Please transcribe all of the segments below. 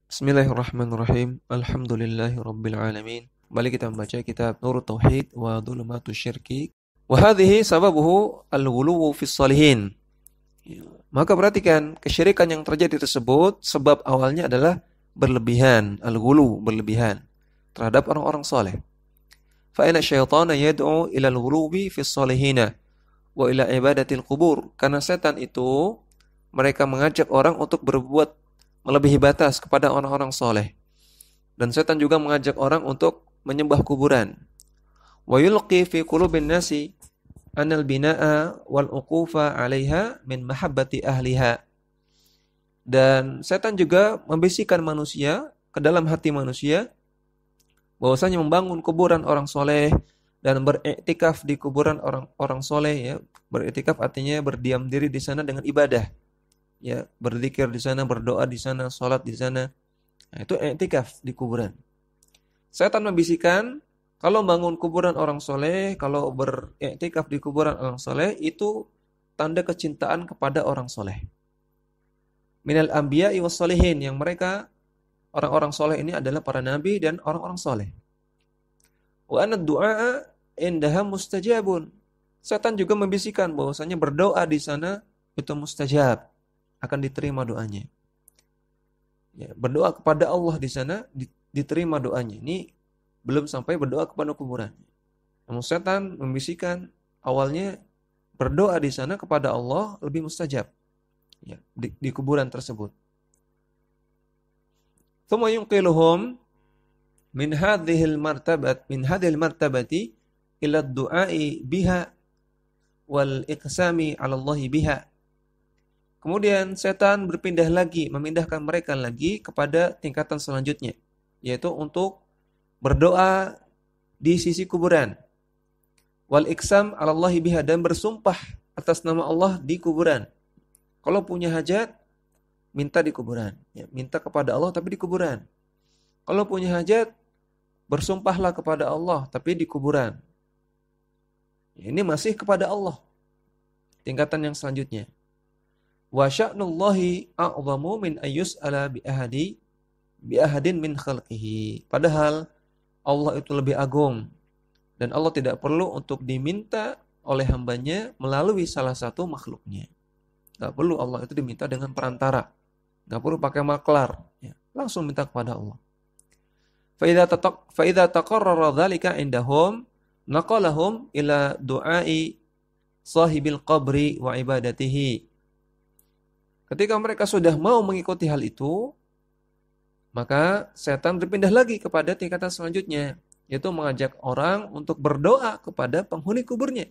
Bismillahirrahmanirrahim. Alhamdulillahirabbil alamin. Kembali kita membaca kitab Nurut Tauhid wa Dhulumatus Syirki. Wa hadhihi sababuhu al-ghuluwu fis shalihin. Maka perhatikan, kesyirikan yang terjadi tersebut sebab awalnya adalah berlebihan, al-ghulu, berlebihan terhadap orang-orang saleh. Fa inna syaitana yad'u ila al-ghuluwi fis salihina wa ila ibadatil qubur. Karena setan itu mereka mengajak orang untuk berbuat melebihi batas kepada orang-orang soleh. Dan setan juga mengajak orang untuk menyembah kuburan. Wa yulqi fi qulubin nasi anal bina'a wal uqufa 'alaiha min mahabbati ahliha. Dan setan juga membisikkan manusia ke dalam hati manusia bahwasanya membangun kuburan orang soleh dan beriktikaf di kuburan orang-orang soleh, ya. Beriktikaf artinya berdiam diri di sana dengan ibadah. Ya, berzikir di sana, berdoa di sana, salat di sana. Nah, itu i'tikaf di kuburan. Setan membisikkan kalau bangun kuburan orang soleh, kalau beriktikaf di kuburan orang soleh itu tanda kecintaan kepada orang soleh. Minal anbiya'i was solihin, yang mereka orang-orang soleh ini adalah para nabi dan orang-orang soleh. Wa anad du'a indaha mustajabun. Setan juga membisikkan bahwasanya berdoa di sana itu mustajab, akan diterima doanya. Ya, berdoa kepada Allah di sana diterima doanya. Ini belum sampai berdoa kepada kuburan. Namun setan membisikkan awalnya berdoa di sana kepada Allah lebih mustajab. Ya, di kuburan tersebut. Tsumma yunqiluhum min hadhil martabati ila ad-du'a'i biha wal iqsami 'ala Allah biha. Kemudian setan berpindah lagi, memindahkan mereka lagi kepada tingkatan selanjutnya, yaitu untuk berdoa di sisi kuburan. Wal iqsam 'ala Allah biha, dan bersumpah atas nama Allah di kuburan. Kalau punya hajat, minta di kuburan. Ya, minta kepada Allah tapi di kuburan. Kalau punya hajat, bersumpahlah kepada Allah tapi di kuburan. Ya, ini masih kepada Allah. Tingkatan yang selanjutnya. Wa sya'nullahi a'zamu min ayyus'ala bi ahadin min khalqihi. Padahal Allah itu lebih agung dan Allah tidak perlu untuk diminta oleh hambanya melalui salah satu makhluknya. Tidak perlu Allah itu diminta dengan perantara. Tidak perlu pakai maklar. Ya, langsung minta kepada Allah. Fa idza taqarrara dzalika indahum naqalahum ila du'ai sahibil qabri wa ibadatihi. Ketika mereka sudah mau mengikuti hal itu, maka setan berpindah lagi kepada tingkatan selanjutnya, yaitu mengajak orang untuk berdoa kepada penghuni kuburnya.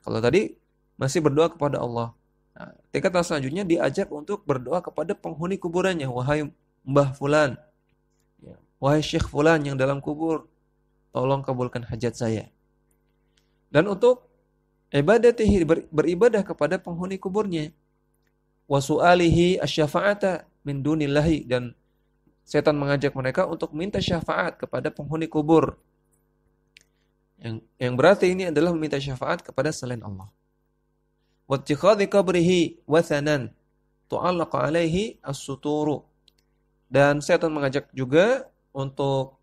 Kalau tadi masih berdoa kepada Allah. Nah, tingkatan selanjutnya diajak untuk berdoa kepada penghuni kuburannya. Wahai Mbah Fulan, ya, wahai Syekh Fulan yang dalam kubur, tolong kabulkan hajat saya. Dan untuk ibadatihi, beribadah kepada penghuni kuburnya. Wa su'alihi asy-syafa'ata min dunillahi, dan setan mengajak mereka untuk minta syafaat kepada penghuni kubur. Yang berarti ini adalah meminta syafaat kepada selain Allah. Wa ittikhadhi qabrihi wathanan tu'allaqu 'alaihi as-suturu. Dan setan mengajak juga untuk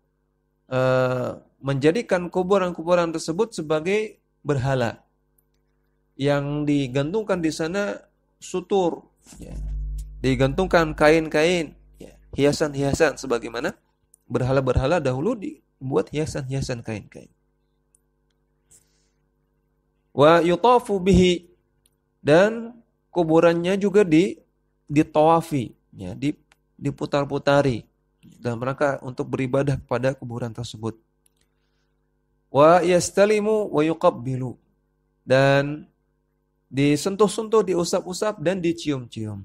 menjadikan kuburan-kuburan tersebut sebagai berhala yang digantungkan di sana sutur, ya, digantungkan kain-kain, ya, hiasan-hiasan, sebagaimana berhala-berhala dahulu dibuat hiasan-hiasan kain-kain. Wa yutafu bihi, dan kuburannya juga ditawafi, ya, diputar-putari dalam rangka untuk beribadah kepada kuburan tersebut. Wa yastalimu wa yuqabbilu, dan disentuh-sentuh, diusap-usap, dan dicium-cium.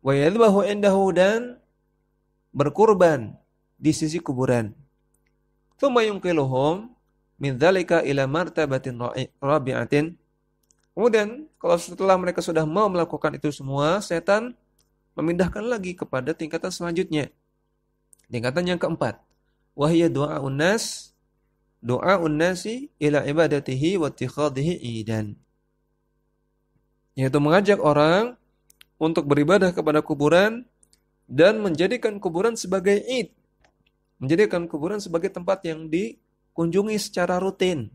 Wa yadhbahu indahu, dan berkurban di sisi kuburan. Tsumma yunqiluhum min dzalika ila martabatin rabi'atin. Kemudian kalau setelah mereka sudah mau melakukan itu semua, setan memindahkan lagi kepada tingkatan selanjutnya. Tingkatan yang keempat. Wa hiya du'aun nasi ila ibadatihi wa ittikhadhihi idan. Yaitu mengajak orang untuk beribadah kepada kuburan dan menjadikan kuburan sebagai id, menjadikan kuburan sebagai tempat yang dikunjungi secara rutin,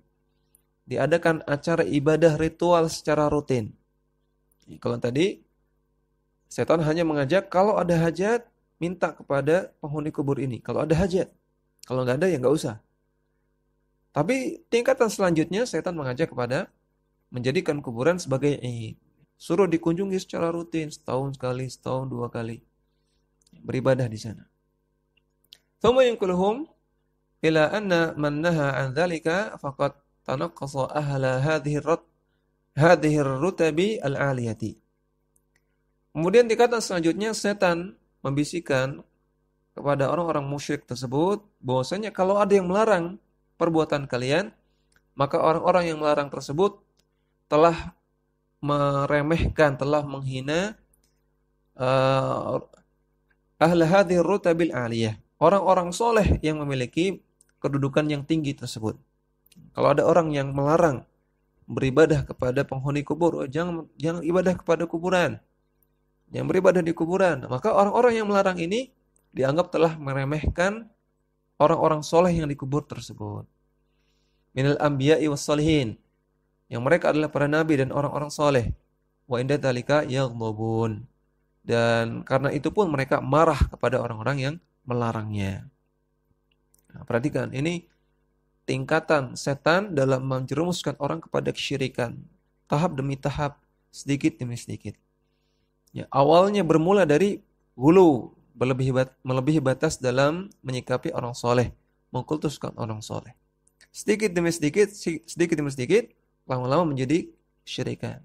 diadakan acara ibadah ritual secara rutin. Kalau tadi setan hanya mengajak kalau ada hajat minta kepada penghuni kubur ini, kalau ada hajat, kalau nggak ada ya nggak usah. Tapi tingkatan selanjutnya setan mengajak kepada menjadikan kuburan sebagai id. Suruh dikunjungi secara rutin, setahun sekali, setahun dua kali. Beribadah di sana. Thumma yanquluhum ila anna man naha an dzalika faqad tanaqqasa ahla hadhihi ar-rutabi al-'aliyati. Kemudian tingkatan selanjutnya setan membisikkan kepada orang-orang musyrik tersebut bahwasanya kalau ada yang melarang perbuatan kalian, maka orang-orang yang melarang tersebut telah meremehkan, telah menghina ahla hadhihi rutabil aliyah, orang-orang soleh yang memiliki kedudukan yang tinggi tersebut. Kalau ada orang yang melarang beribadah kepada penghuni kubur, jangan ibadah kepada kuburan, yang beribadah di kuburan, maka orang-orang yang melarang ini dianggap telah meremehkan orang-orang soleh yang dikubur tersebut. Minal anbiya'i was salihin, yang mereka adalah para nabi dan orang-orang soleh. Wa inda dzalika yaghdhabun, dan karena itu pun mereka marah kepada orang-orang yang melarangnya. Nah, perhatikan, ini tingkatan setan dalam menjerumuskan orang kepada kesyirikan, tahap demi tahap, sedikit demi sedikit. Ya, awalnya bermula dari hulu, melebihi batas dalam menyikapi orang soleh, mengkultuskan orang soleh. Sedikit demi sedikit, lama-lama menjadi syirikan.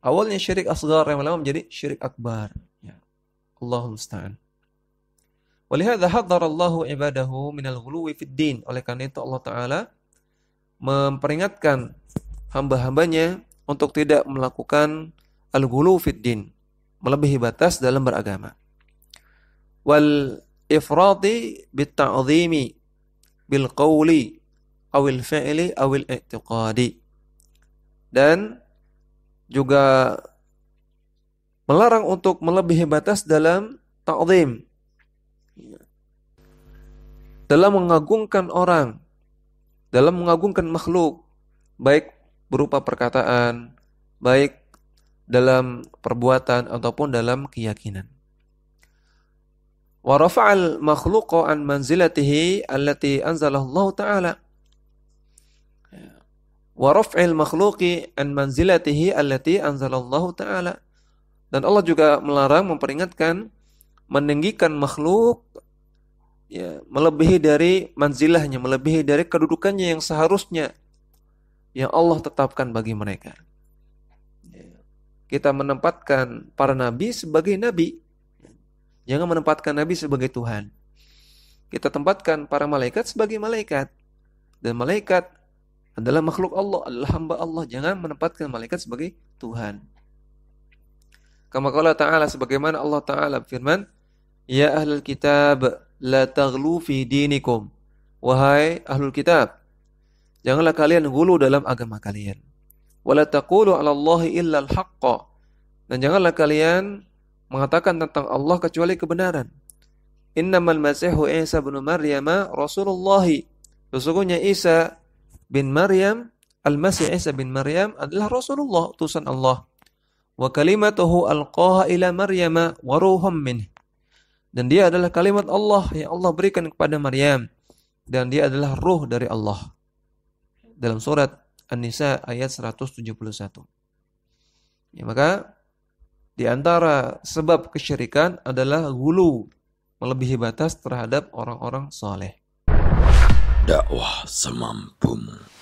Awalnya syirik asghar, lama-lama menjadi syirik akbar. Ya. Allahul musta'an. Walihadza hadzara Allahu ibadahu minal ghuluwi fid din. Oleh karena itu Allah Ta'ala memperingatkan hamba-hambanya untuk tidak melakukan al-ghulu fid din, melebihi batas dalam beragama. Wal ifrati bit ta'zimi bil qawli awil fi'li awil i'tiqadi, dan juga melarang untuk melebihi batas dalam ta'zim, dalam mengagungkan orang, dalam mengagungkan makhluk, baik berupa perkataan, baik dalam perbuatan ataupun dalam keyakinan. Wa rafa'al makhluqa an manzilatihi allati anzalahu Allah Ta'ala. Wa raf'il makhluqi an manzilatihi allati anzalallahu ta'ala. Dan Allah juga melarang, memperingatkan meninggikan makhluk, ya, melebihi dari manzilahnya, melebihi dari kedudukannya yang seharusnya yang Allah tetapkan bagi mereka. Kita menempatkan para nabi sebagai nabi, jangan menempatkan nabi sebagai Tuhan. Kita tempatkan para malaikat sebagai malaikat, dan malaikat adalah makhluk Allah, adalah hamba Allah. Jangan menempatkan malaikat sebagai Tuhan. Kama qala ta'ala, sebagaimana Allah Ta'ala berfirman, ya ahlul kitab la taghlu fi dinikum. Wahai ahlul kitab, janganlah kalian ghulu dalam agama kalian. Wa la taqulu 'ala Allahi illa al-haqqa. Dan janganlah kalian mengatakan tentang Allah kecuali kebenaran. Innamal masihu Isa bin Maryam Rasulullah. Sesungguhnya Isa bin Maryam, Al-Masih Isa bin Maryam adalah Rasulullah, utusan Allah. Wa kalimatuhu alqaha ila Maryam wa ruhum minh. Dan dia adalah kalimat Allah yang Allah berikan kepada Maryam, dan dia adalah ruh dari Allah. Dalam surat An-Nisa ayat 171. Ya, maka di antara sebab kesyirikan adalah ghulu, melebihi batas terhadap orang-orang saleh. Dakwah semampumu.